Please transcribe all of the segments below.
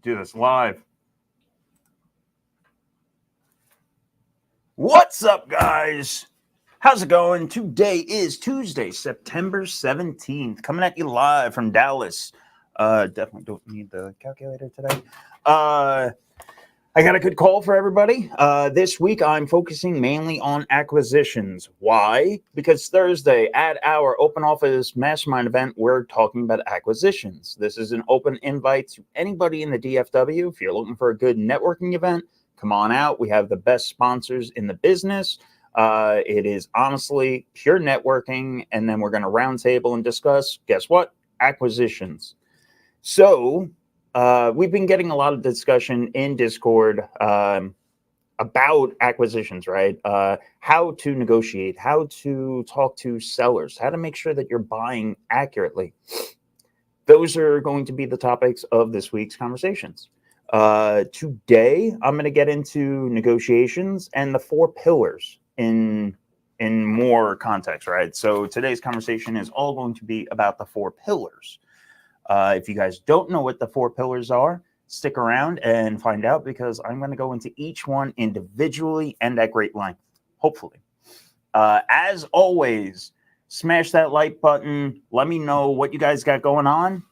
Do this live. What's up, guys? How's it going? Today is Tuesday, September 17th, coming at you live from Dallas. Definitely don't need the calculator today. I got a good call for everybody. This week, I'm focusing mainly on acquisitions. Why? Because Thursday at our open office mastermind event, we're talking about acquisitions. This is an open invite to anybody in the DFW. If you're looking for a good networking event, come on out. We have the best sponsors in the business. It is honestly pure networking. And then we're going to roundtable and discuss, guess what? Acquisitions. So we've been getting a lot of discussion in Discord about acquisitions, right? How to negotiate, how to talk to sellers, how to make sure that you're buying accurately. Those are going to be the topics of this week's conversations. Today, I'm going to get into negotiations and the 4 pillars in more context, right? So today's conversation is all going to be about the 4 pillars. If you guys don't know what the 4 pillars are, stick around and find out, because I'm going to go into each one individually and at great length, hopefully. As always, smash that like button. Let me know what you guys got going on.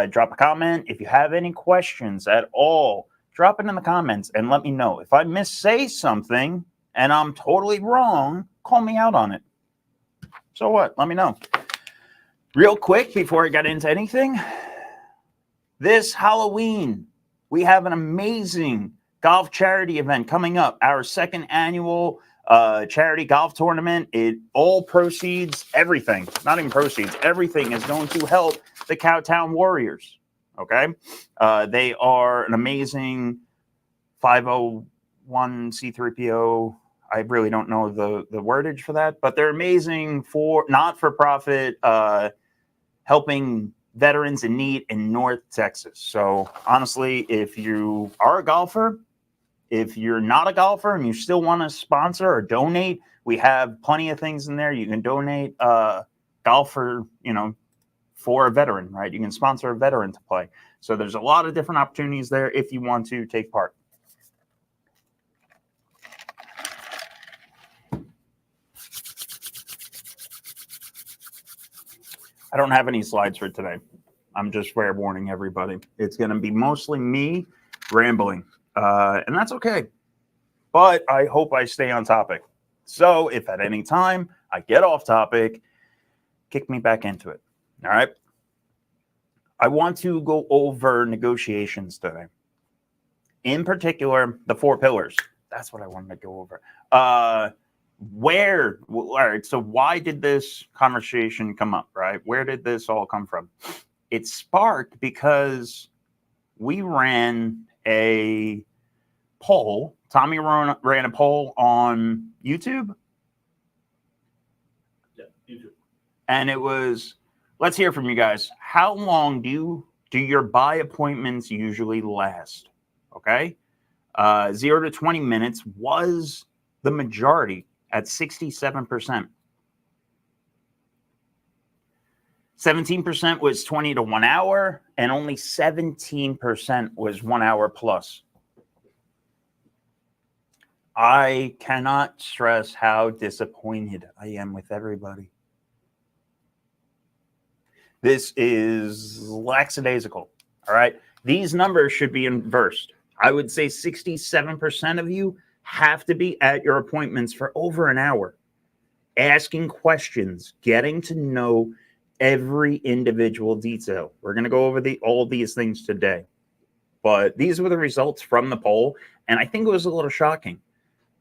Drop a comment. If you have any questions at all, drop it in the comments and let me know. If I missay something and I'm totally wrong, call me out on it. So what? Let me know. Real quick, before I get into anything, this Halloween, we have an amazing golf charity event coming up. Our 2nd annual charity golf tournament. It all proceeds, everything, not even proceeds, everything is going to help the Cowtown Warriors. Okay, they are an amazing 501c3po. I really don't know the wordage for that, but they're amazing for not-for-profit, helping veterans in need in North Texas. So honestly, if you are a golfer, if you're not a golfer and you still want to sponsor or donate, we have plenty of things in there. You can donate golf for a veteran, right? You can sponsor a veteran to play. So there's a lot of different opportunities there if you want to take part. I don't have any slides for today. I'm just fair warning everybody. It's going to be mostly me rambling, and that's okay. But I hope I stay on topic. So if at any time I get off topic, kick me back into it. All right. I want to go over negotiations today. In particular, the 4 pillars. That's what I wanted to go over. All right, so why did this conversation come up, right? Where did this all come from? It sparked because we ran a poll. Tommy ran a poll on YouTube. Yeah, YouTube. And it was, let's hear from you guys. How long do your buy appointments usually last? Okay. 0 to 20 minutes was the majority at 67%. 17% was 20 to 1 hour, and only 17% was 1 hour plus. I cannot stress how disappointed I am with everybody. This is lackadaisical, all right? These numbers should be inversed. I would say 67% of you have to be at your appointments for over an hour, asking questions, getting to know every individual detail. We're going to go over all these things today. But these were the results from the poll, and I think it was a little shocking.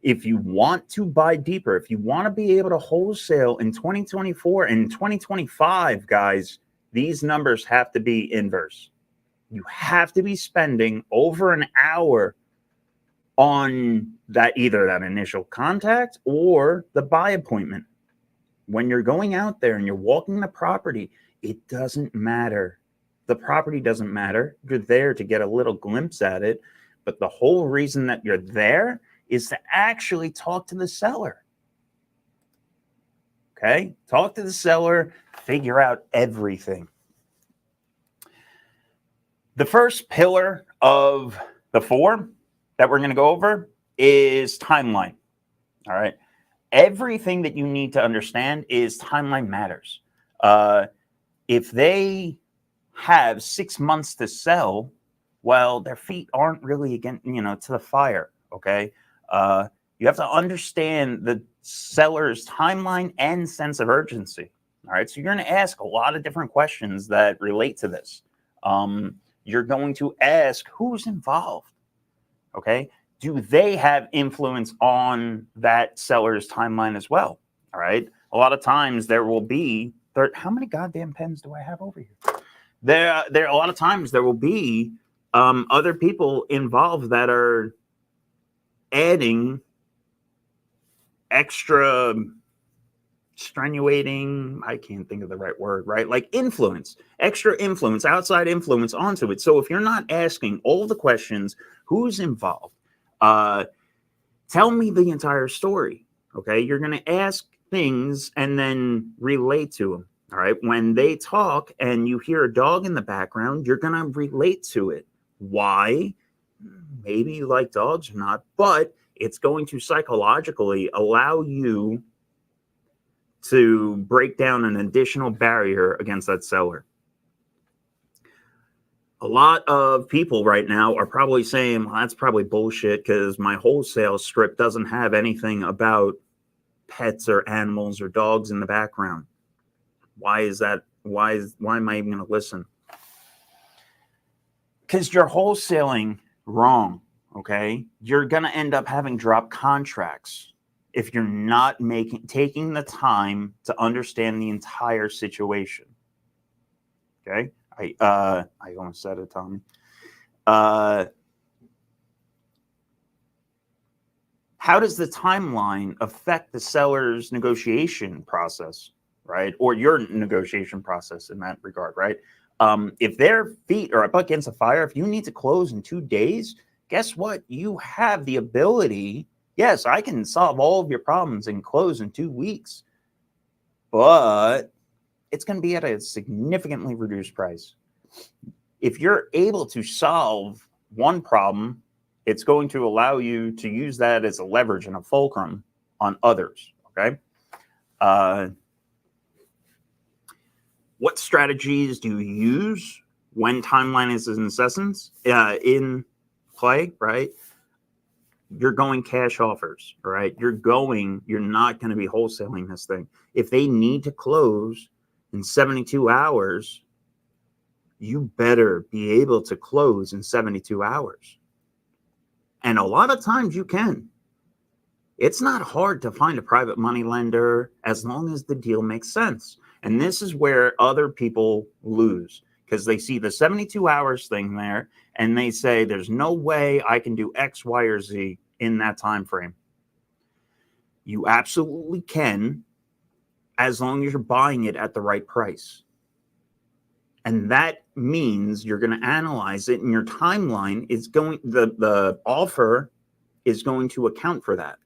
If you want to buy deeper, if you want to be able to wholesale in 2024 and 2025, guys, these numbers have to be inverse. You have to be spending over an hour on that, either that initial contact or the buy appointment. When you're going out there and you're walking the property, it doesn't matter. The property doesn't matter. You're there to get a little glimpse at it. But the whole reason that you're there is to actually talk to the seller. Okay? Talk to the seller, figure out everything. The first pillar of the 4 that we're going to go over is timeline. All right. Everything that you need to understand is timeline matters. If they have 6 months to sell, well, their feet aren't really to the fire. Okay. You have to understand the seller's timeline and sense of urgency. All right. So you're going to ask a lot of different questions that relate to this. You're going to ask who's involved. Okay. Do they have influence on that seller's timeline as well? All right. A lot of times there will be, how many goddamn pens do I have over here? There a lot of times there will be other people involved that are adding extra strenuating, I can't think of the right word, right? Like influence, extra influence, outside influence onto it. So if you're not asking all the questions, who's involved? Tell me the entire story. Okay. You're going to ask things and then relate to them. All right. When they talk and you hear a dog in the background, you're going to relate to it. Why? Maybe you like dogs or not, but it's going to psychologically allow you to break down an additional barrier against that seller. A lot of people right now are probably saying, well, that's probably bullshit because my wholesale script doesn't have anything about pets or animals or dogs in the background. Why is that? Why am I even going to listen? Because you're wholesaling wrong, okay? You're going to end up having drop contracts if you're not taking the time to understand the entire situation. Okay? I almost said it, Tommy. How does the timeline affect the seller's negotiation process, right? Or your negotiation process in that regard, right? If their feet are up against a fire, if you need to close in 2 days, guess what? You have the ability. Yes, I can solve all of your problems and close in 2 weeks, but it's going to be at a significantly reduced price. If you're able to solve one problem, it's going to allow you to use that as a leverage and a fulcrum on others, okay? What strategies do you use when timeline is in play, right? You're going cash offers, right? You're not going to be wholesaling this thing. If they need to close in 72 hours, you better be able to close in 72 hours. And a lot of times you can. It's not hard to find a private money lender as long as the deal makes sense. And this is where other people lose because they see the 72 hours thing there and they say, there's no way I can do X, Y, or Z in that time frame. You absolutely can, as long as you're buying it at the right price. And that means you're going to analyze it, and your timeline is the offer is going to account for that.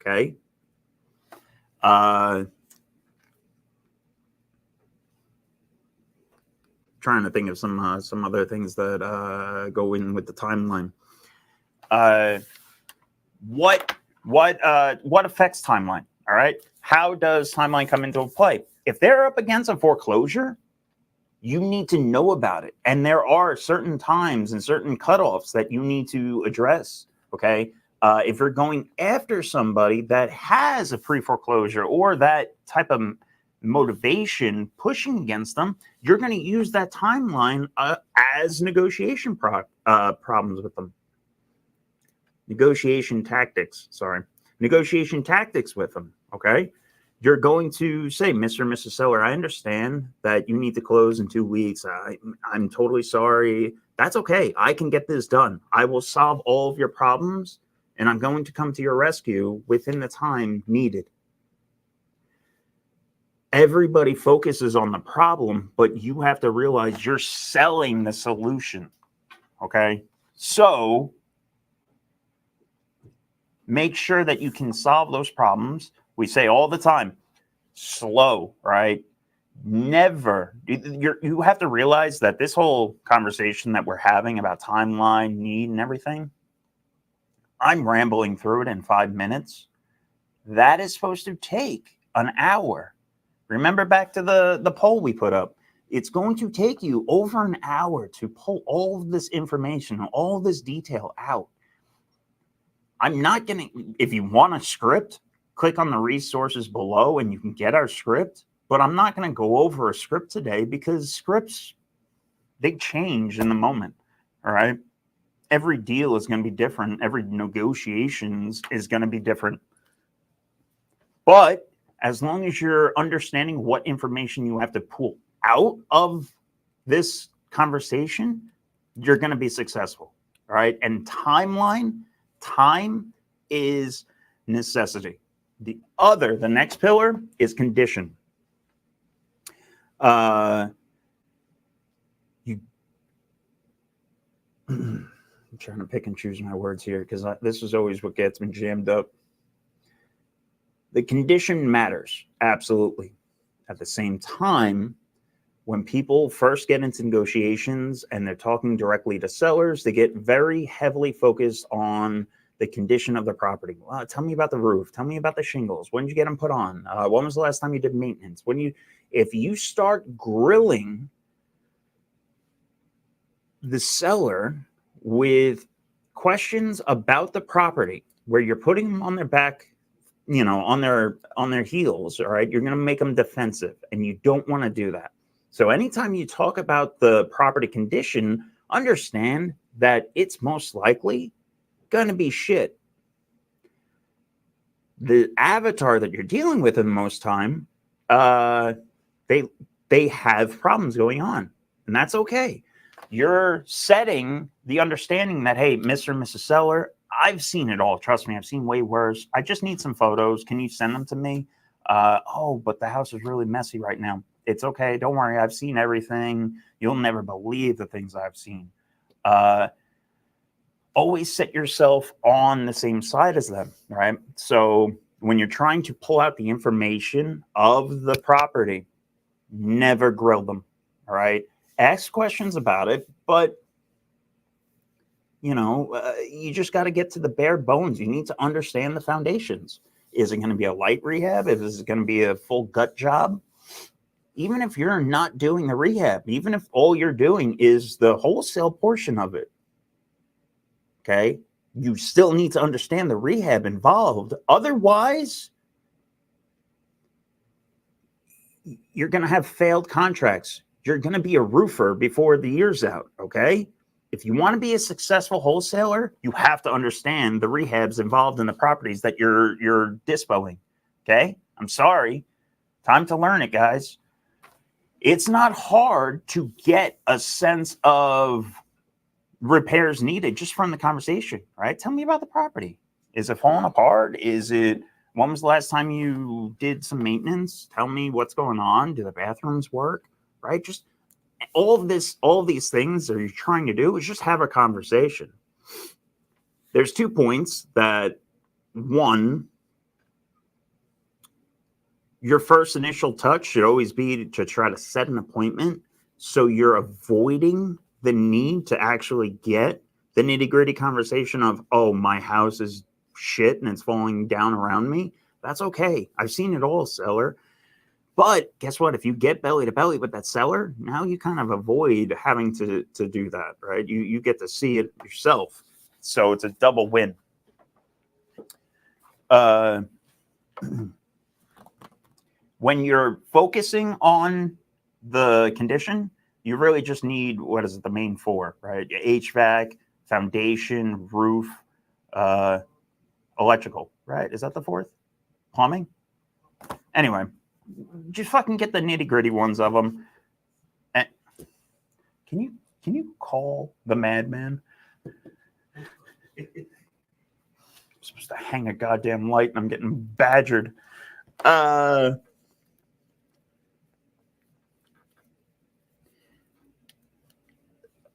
Okay. Trying to think of some other things that go in with the timeline. What affects timeline? All right. How does timeline come into play? If they're up against a foreclosure, you need to know about it. And there are certain times and certain cutoffs that you need to address. Okay. If you're going after somebody that has a pre-foreclosure or that type of motivation pushing against them, you're going to use that timeline as negotiation problems with them. Negotiation tactics with them. Okay. You're going to say, Mr. and Mrs. Seller, I understand that you need to close in 2 weeks. I'm totally sorry. That's okay. I can get this done. I will solve all of your problems, and I'm going to come to your rescue within the time needed. Everybody focuses on the problem, but you have to realize you're selling the solution. Okay? So make sure that you can solve those problems. We say all the time, slow, right? Never. You have to realize that this whole conversation that we're having about timeline, need, and everything, I'm rambling through it in 5 minutes. That is supposed to take an hour. Remember back to the poll we put up. It's going to take you over an hour to pull all of this information, all this detail out. I'm not going to, if you want a script, click on the resources below and you can get our script. But I'm not going to go over a script today because scripts, they change in the moment. All right. Every deal is going to be different. Every negotiations is going to be different. But as long as you're understanding what information you have to pull out of this conversation, you're going to be successful. All right. And timeline, Time is necessity. The next pillar is condition. I'm trying to pick and choose my words here because this is always what gets me jammed up. The condition matters, absolutely. At the same time, when people first get into negotiations and they're talking directly to sellers, they get very heavily focused on the condition of the property. Well, tell me about the roof. Tell me about the shingles. When did you get them put on? When was the last time you did maintenance? If you start grilling the seller with questions about the property, where you're putting them on their back, on their heels, all right, you're going to make them defensive, and you don't want to do that. So anytime you talk about the property condition, understand that it's most likely going to be shit. The avatar that you're dealing with in the most time, they have problems going on, and that's okay. You're setting the understanding that, hey, Mr. and Mrs. Seller, I've seen it all. Trust me, I've seen way worse. I just need some photos. Can you send them to me? But the house is really messy right now. It's okay. Don't worry. I've seen everything. You'll never believe the things I've seen. Always set yourself on the same side as them, right? So when you're trying to pull out the information of the property, never grill them, all right? Ask questions about it, but you just got to get to the bare bones. You need to understand the foundations. Is it going to be a light rehab? Is it going to be a full gut job? Even if you're not doing the rehab, even if all you're doing is the wholesale portion of it, okay, you still need to understand the rehab involved. Otherwise, you're going to have failed contracts. You're going to be a roofer before the year's out, okay? If you want to be a successful wholesaler, you have to understand the rehabs involved in the properties that you're dispoing, okay? I'm sorry. Time to learn it, guys. It's not hard to get a sense of repairs needed just from the conversation, right? Tell me about the property. Is it falling apart? When was the last time you did some maintenance? Tell me what's going on. Do the bathrooms work, right? Just all of these things that you're trying to do is just have a conversation. There's 2 points that, one, your first initial touch should always be to try to set an appointment so you're avoiding the need to actually get the nitty-gritty conversation of, oh, my house is shit and it's falling down around me. That's okay. I've seen it all, seller. But guess what? If you get belly to belly with that seller, now you kind of avoid having to do that, right? You get to see it yourself. So it's a double win. When you're focusing on the condition, you really just need, the main 4, right? HVAC, foundation, roof, electrical, right? Is that the 4th? Plumbing? Anyway, just fucking get the nitty-gritty ones of them. And can you call the madman? I'm supposed to hang a goddamn light and I'm getting badgered.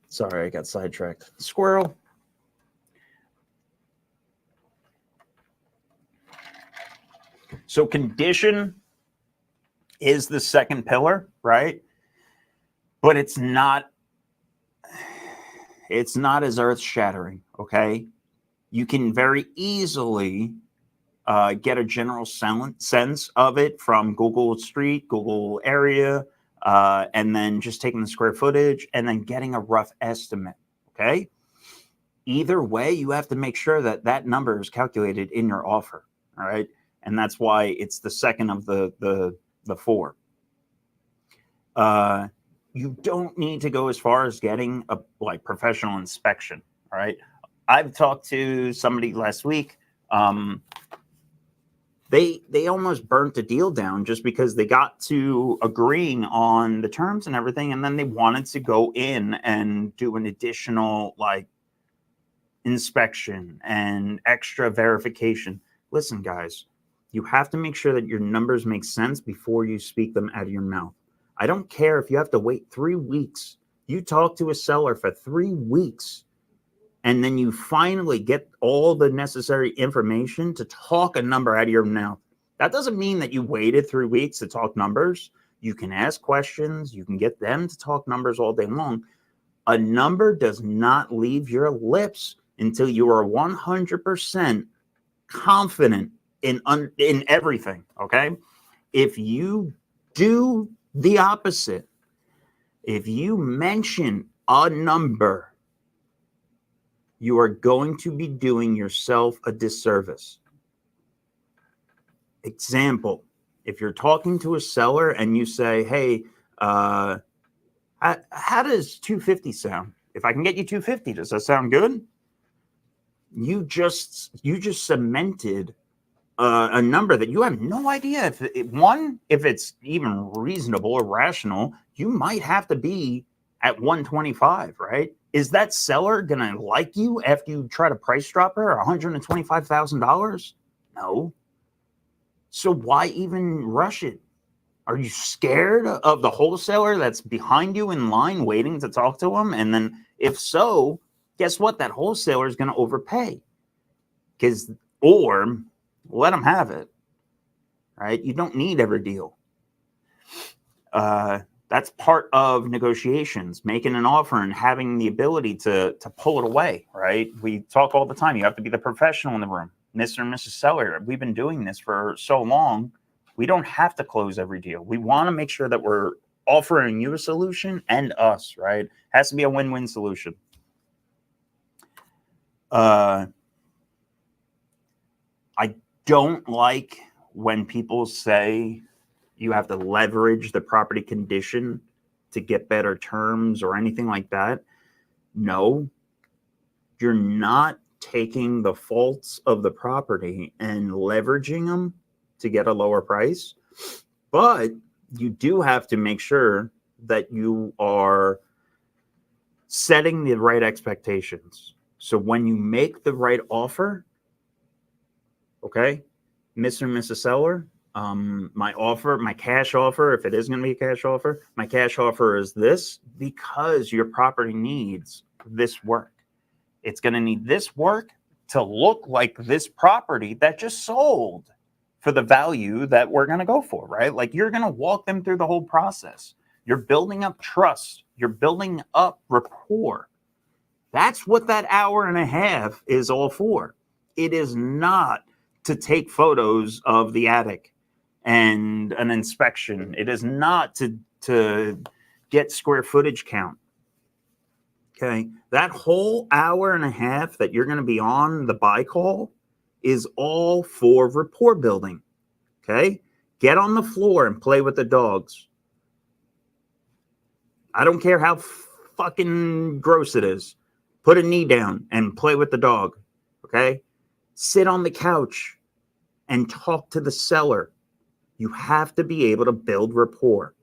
Sorry, I got sidetracked. Squirrel. So condition is the second pillar, right? But it's not as earth-shattering, okay? You can very easily get a general sense of it from Google Street, Google area, and then just taking the square footage and then getting a rough estimate, okay? Either way, you have to make sure that that number is calculated in your offer, all right? And that's why it's the second of the 4. You don't need to go as far as getting a professional inspection, all right? I've talked to somebody last week. They almost burnt the deal down just because they got to agreeing on the terms and everything, and then they wanted to go in and do an additional inspection and extra verification. Listen, guys, you have to make sure that your numbers make sense before you speak them out of your mouth. I don't care if you have to wait 3 weeks. You talk to a seller for 3 weeks, and then you finally get all the necessary information to talk a number out of your mouth. That doesn't mean that you waited 3 weeks to talk numbers. You can ask questions. You can get them to talk numbers all day long. A number does not leave your lips until you are 100% confident in everything, okay? If you do the opposite, if you mention a number, you are going to be doing yourself a disservice. Example, if you're talking to a seller and you say, hey, how does 250 sound? If I can get you 250, does that sound good? You just cemented a number that you have no idea if it's even reasonable or rational. You might have to be at 125, right? Is that seller gonna like you after you try to price drop her $125,000? No. So why even rush it? Are you scared of the wholesaler that's behind you in line waiting to talk to him? And then if so, guess what? That wholesaler is going to overpay. Or let them have it, right? You don't need every deal. That's part of negotiations, making an offer and having the ability to pull it away, right? We talk all the time. You have to be the professional in the room. Mr. and Mrs. Seller, we've been doing this for so long. We don't have to close every deal. We want to make sure that we're offering you a solution and us, right? Has to be a win-win solution. I don't like when people say you have to leverage the property condition to get better terms or anything like that. No, you're not taking the faults of the property and leveraging them to get a lower price, but you do have to make sure that you are setting the right expectations. So when you make the right offer, okay, Mr. and Mrs. Seller, my cash offer, if it is going to be a cash offer, my cash offer is this because your property needs this work. It's going to need this work to look like this property that just sold for the value that we're going to go for, right? Like you're going to walk them through the whole process. You're building up trust. You're building up rapport. That's what that hour and a half is all for. It is not to take photos of the attic and an inspection. It is not to get square footage count. Okay, that whole hour and a half that you're going to be on the buy call is all for rapport building. Okay, get on the floor and play with the dogs. I don't care how fucking gross it is. Put a knee down and play with the dog. Okay, sit on the couch and talk to the seller. You have to be able to build rapport.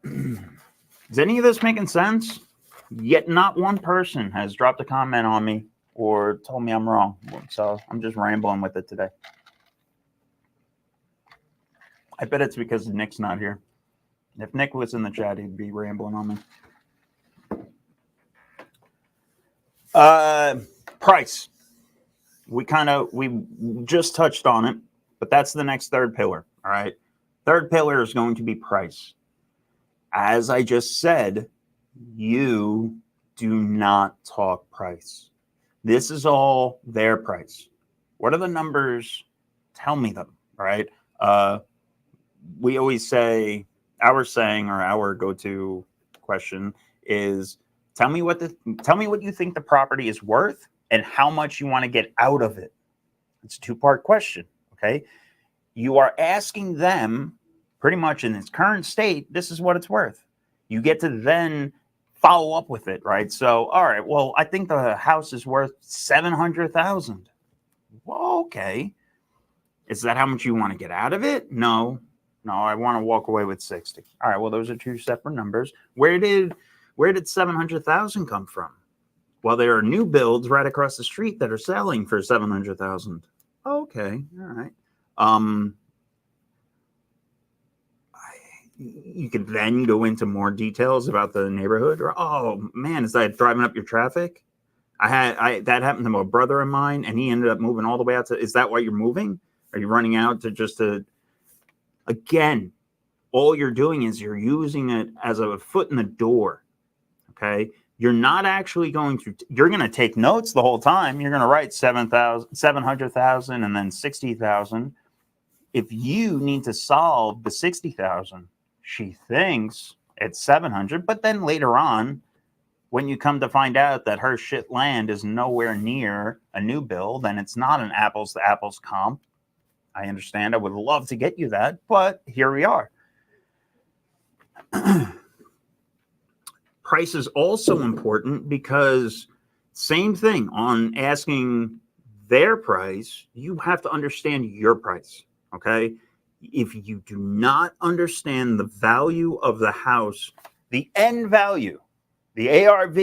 Is any of this making sense? Yet not one person has dropped a comment on me or told me I'm wrong. So I'm just rambling with it today. I bet it's because Nick's not here. If Nick was in the chat, he'd be rambling on me. Price. We just touched on it, but that's the next third pillar. All right. Third pillar is going to be price. As I just said, you do not talk price. This is all their price. What are the numbers? Tell me them, right? We always say, our saying or our go-to question is, tell me what you think the property is worth and how much you want to get out of it. It's a two-part question, okay? You are asking them pretty much in its current state, this is what it's worth. You get to then follow up with it, right? So, all right, well, I think the house is worth $700,000. Well, okay. Is that how much you want to get out of it? No, I want to walk away with 60. All right, well, those are two separate numbers. Where did 700,000 come from? Well, there are new builds right across the street that are selling for 700,000. Okay, all right. You could then go into more details about the neighborhood. Or, oh man, is that driving up your traffic? That happened to my brother of mine, and he ended up moving all the way out to. Is that why you're moving? Are you running out to again? All you're doing is you're using it as a foot in the door. Okay, you're not actually going to. You're going to take notes the whole time. You're going to write 700,000, and then 60,000. If you need to solve the 60,000, she thinks it's 700, but then later on, when you come to find out that her shit land is nowhere near a new build and it's not an apples to apples comp, I understand. I would love to get you that, but here we are. Price is also important because same thing on asking their price, you have to understand your price, okay? If you do not understand the value of the house, the end value, the ARV,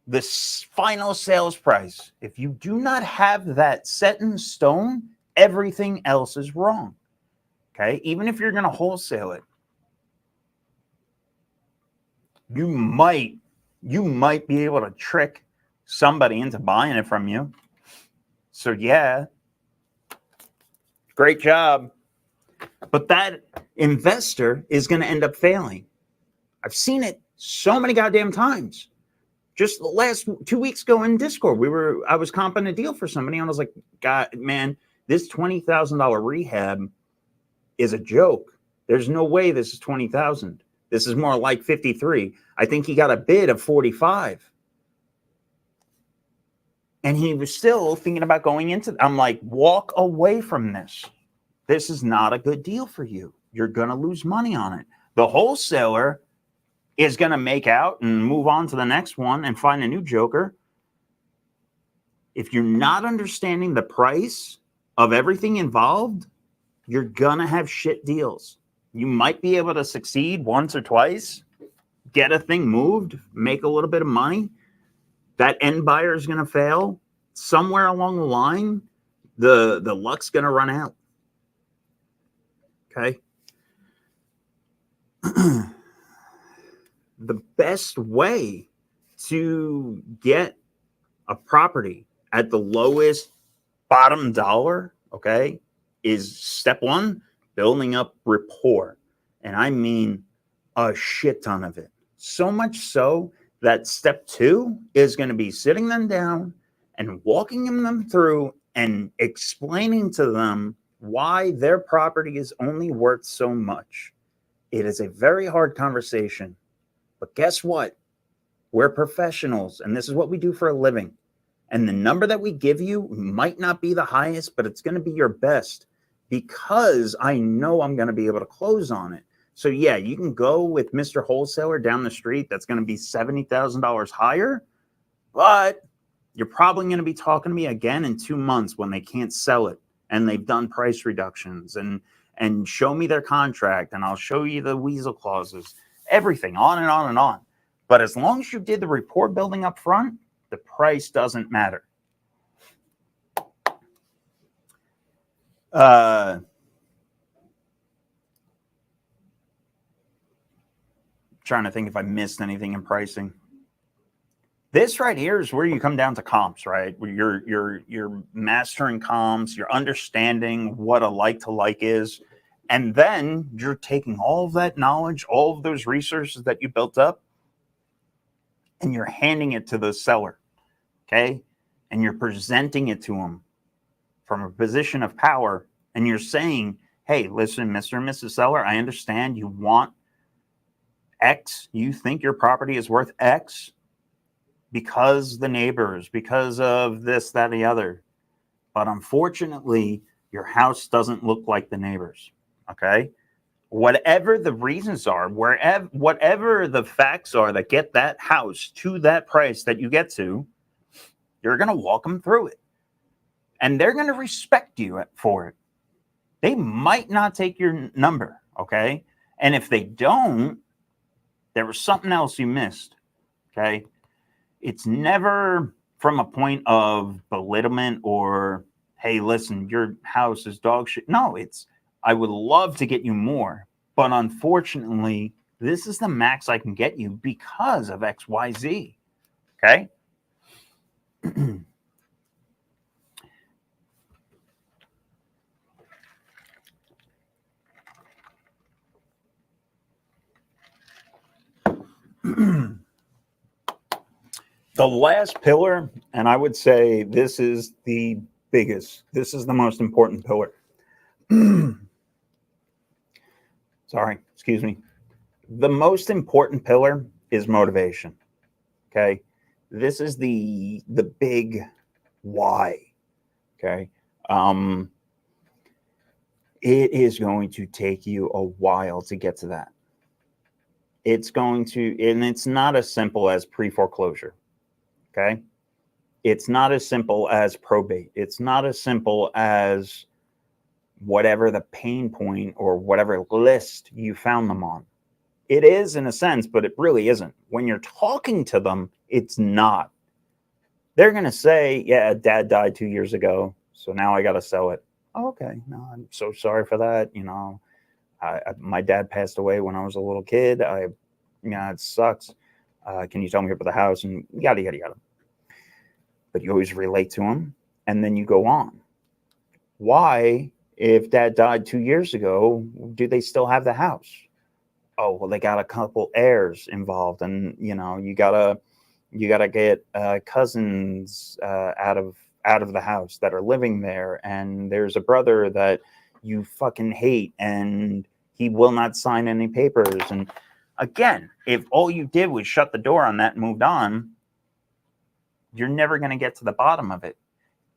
the final sales price, if you do not have that set in stone, everything else is wrong. Okay? Even if you're going to wholesale it, you might be able to trick somebody into buying it from you. So yeah, great job. But that investor is going to end up failing. I've seen it so many goddamn times. Just the last 2 weeks ago in Discord, I was comping a deal for somebody, and I was like, God, man, this $20,000 rehab is a joke. There's no way this is 20,000. This is more like 53. I think he got a bid of 45. And he was still thinking about going into. I'm like, walk away from this. This is not a good deal for you. You're going to lose money on it. The wholesaler is going to make out and move on to the next one and find a new joker. If you're not understanding the price of everything involved, you're going to have shit deals. You might be able to succeed once or twice, get a thing moved, make a little bit of money. That end buyer is going to fail. Somewhere along the line, the luck's going to run out. Okay? The best way to get a property at the lowest bottom dollar, okay, is step one, building up rapport. And I mean a shit ton of it. So much so that step two is going to be sitting them down and walking them through and explaining to them why their property is only worth so much. It is a very hard conversation. But guess what? We're professionals, and this is what we do for a living. And the number that we give you might not be the highest, but it's going to be your best because I know I'm going to be able to close on it. So yeah, you can go with Mr. Wholesaler down the street. That's going to be $70,000 higher, but you're probably going to be talking to me again in 2 months when they can't sell it and they've done price reductions and show me their contract and I'll show you the weasel clauses. Everything, on and on and on. But as long as you did the rapport building up front, the price doesn't matter. Trying to think if I missed anything in pricing. This right here is where you come down to comps, right? Where you're mastering comps, you're understanding what a like to like is. And then you're taking all of that knowledge, all of those resources that you built up, and you're handing it to the seller, okay? And you're presenting it to them from a position of power. And you're saying, hey, listen, Mr. and Mrs. Seller, I understand you want X. You think your property is worth X because the neighbors, because of this, that, and the other. But unfortunately, your house doesn't look like the neighbors. Okay, whatever the reasons are, whatever the facts are that get that house to that price that you get to, you're going to walk them through it. And they're going to respect you for it. They might not take your number, okay? And if they don't, there was something else you missed, okay? it's never from a point of belittlement or, hey, listen, your house is dog shit. No, it's, I would love to get you more, but unfortunately, this is the max I can get you because of XYZ. Okay. The last pillar, and I would say this is the biggest, this is the most important pillar. Sorry, excuse me. The most important pillar is motivation. Okay. This is the big why. Okay. It is going to take you a while to get to that. It's going to, and it's not as simple as pre-foreclosure. Okay. It's not as simple as probate. It's not as simple as whatever the pain point or whatever list you found them on. It is in a sense, but it really isn't. When you're talking to them, it's not. They're going to say, yeah, dad died 2 years ago, so now I got to sell it. Oh, okay. No, I'm so sorry for that. You know, my dad passed away when I was a little kid. It sucks. Can you tell me about the house? And yada, yada, yada. But you always relate to them, and then you go on. Why, if dad died 2 years ago, do they still have the house? Oh, well, they got a couple heirs involved, and you know, you gotta get cousins out of the house that are living there, and there's a brother that you fucking hate, and he will not sign any papers. And again, if all you did was shut the door on that and moved on, you're never going to get to the bottom of it.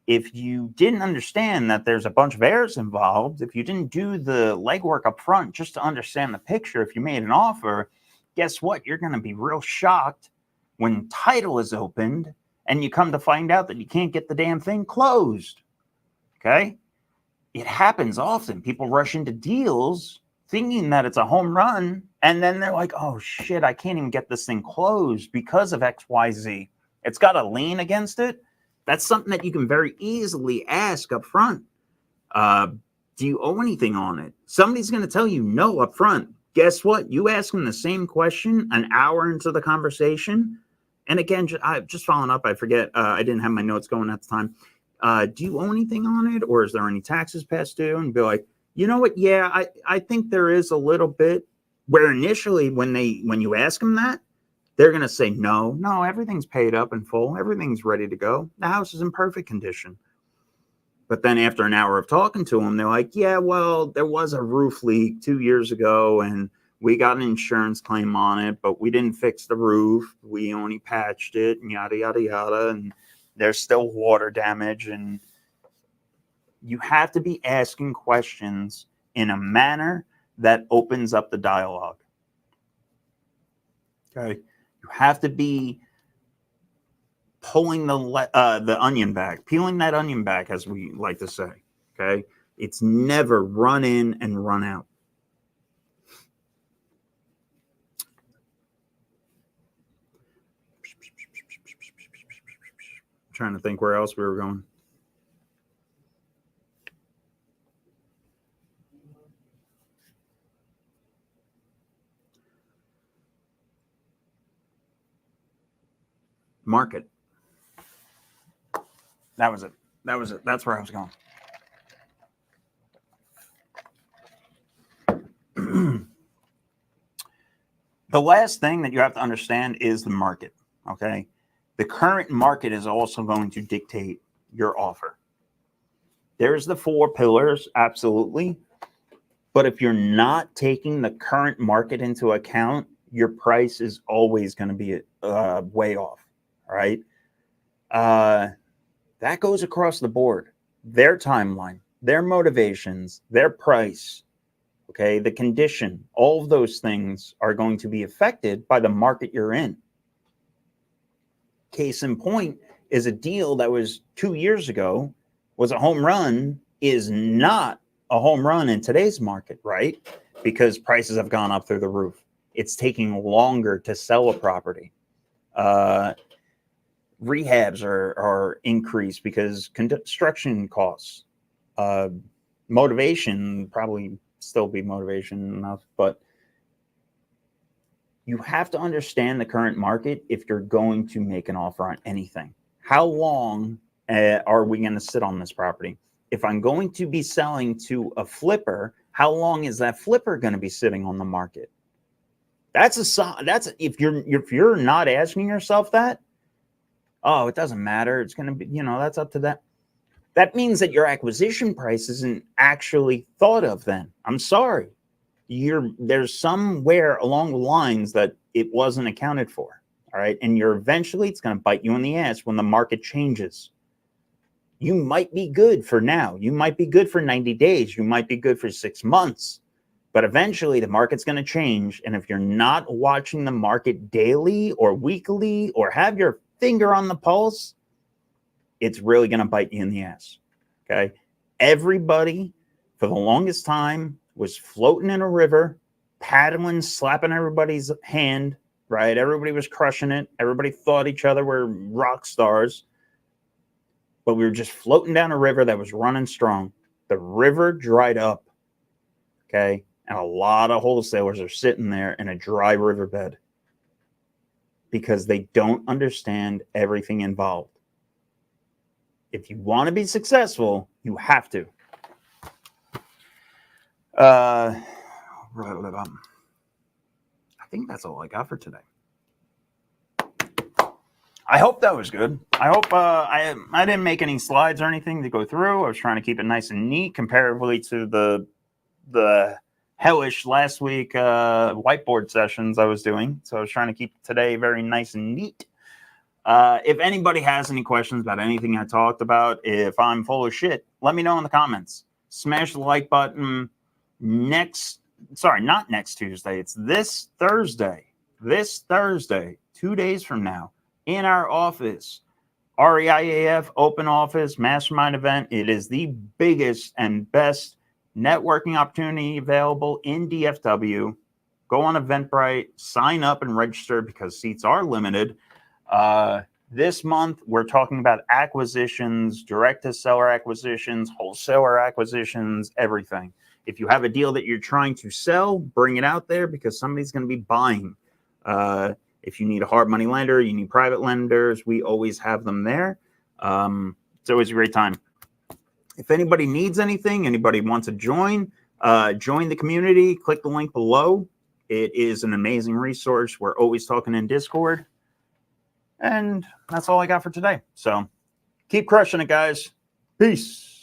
If you didn't understand that there's a bunch of heirs involved, if you didn't do the legwork up front just to understand the picture, if you made an offer, guess what? You're going to be real shocked when title is opened and you come to find out that you can't get the damn thing closed. Okay? It happens often. People rush into deals thinking that it's a home run, and then they're like, oh shit, I can't even get this thing closed because of XYZ. It's got a lien against it. That's something that you can very easily ask up front. Do you owe anything on it? Somebody's going to tell you no up front. Guess what? You ask them the same question an hour into the conversation. And again, just following up, I forget, I didn't have my notes going at the time. Do you owe anything on it? Or is there any taxes past due? And be like, you know what? Yeah, I think there is a little bit. Where initially, when you ask them that, they're going to say, no, everything's paid up in full. Everything's ready to go. The house is in perfect condition. But then after an hour of talking to them, they're like, yeah, well, there was a roof leak 2 years ago and we got an insurance claim on it, but we didn't fix the roof. We only patched it and yada, yada, yada. And there's still water damage. And you have to be asking questions in a manner that opens up the dialogue. Okay. You have to be pulling the onion back, peeling that onion back, as we like to say. Okay. It's never run in and run out. I'm trying to think where else we were going. Market. That was it. That's where I was going. The last thing that you have to understand is the market. Okay. The current market is also going to dictate your offer. There's the 4 pillars, absolutely. But if you're not taking the current market into account, your price is always going to be way off. All right. That goes across the board. Their timeline, their motivations, their price, okay, the condition, all of those things are going to be affected by the market you're in. Case in point is a deal that was 2 years ago was a home run is not a home run in today's market, right? Because prices have gone up through the roof. It's taking longer to sell a property. rehabs are increased because construction costs. Motivation probably still be motivation enough, but you have to understand the current market if you're going to make an offer on anything. How long are we going to sit on this property? If I'm going to be selling to a flipper, how long is that flipper going to be sitting on the market? If you're not asking yourself that, oh, it doesn't matter. It's going to be, that's up to that. That means that your acquisition price isn't actually thought of then. I'm sorry. There's somewhere along the lines that it wasn't accounted for. All right. And it's going to bite you in the ass when the market changes. You might be good for now. You might be good for 90 days. You might be good for 6 months. But eventually the market's going to change. And if you're not watching the market daily or weekly or have your finger on the pulse, it's really going to bite you in the ass. Okay. Everybody for the longest time was floating in a river, paddling, slapping everybody's hand, right? Everybody was crushing it. Everybody thought each other were rock stars. But we were just floating down a river that was running strong. The river dried up. Okay. And a lot of wholesalers are sitting there in a dry riverbed because they don't understand everything involved. If you want to be successful, you have to. I think that's all I got for today. I hope that was good. I hope I didn't make any slides or anything to go through. I was trying to keep it nice and neat comparatively to the hellish last week whiteboard sessions I was doing. So I was trying to keep today very nice and neat. If anybody has any questions about anything I talked about, if I'm full of shit, let me know in the comments. Smash the like button. Not next Tuesday. It's this Thursday. 2 days from now, in our office, REIAF open office mastermind event. It is the biggest and best networking opportunity available in DFW. Go on Eventbrite, sign up and register because seats are limited. This month, we're talking about acquisitions, direct-to-seller acquisitions, wholesaler acquisitions, everything. If you have a deal that you're trying to sell, bring it out there because somebody's going to be buying. If you need a hard money lender, you need private lenders, we always have them there. It's always a great time. If anybody needs anything, anybody wants to join the community, click the link below. It is an amazing resource. We're always talking in Discord. And that's all I got for today. So keep crushing it, guys. Peace.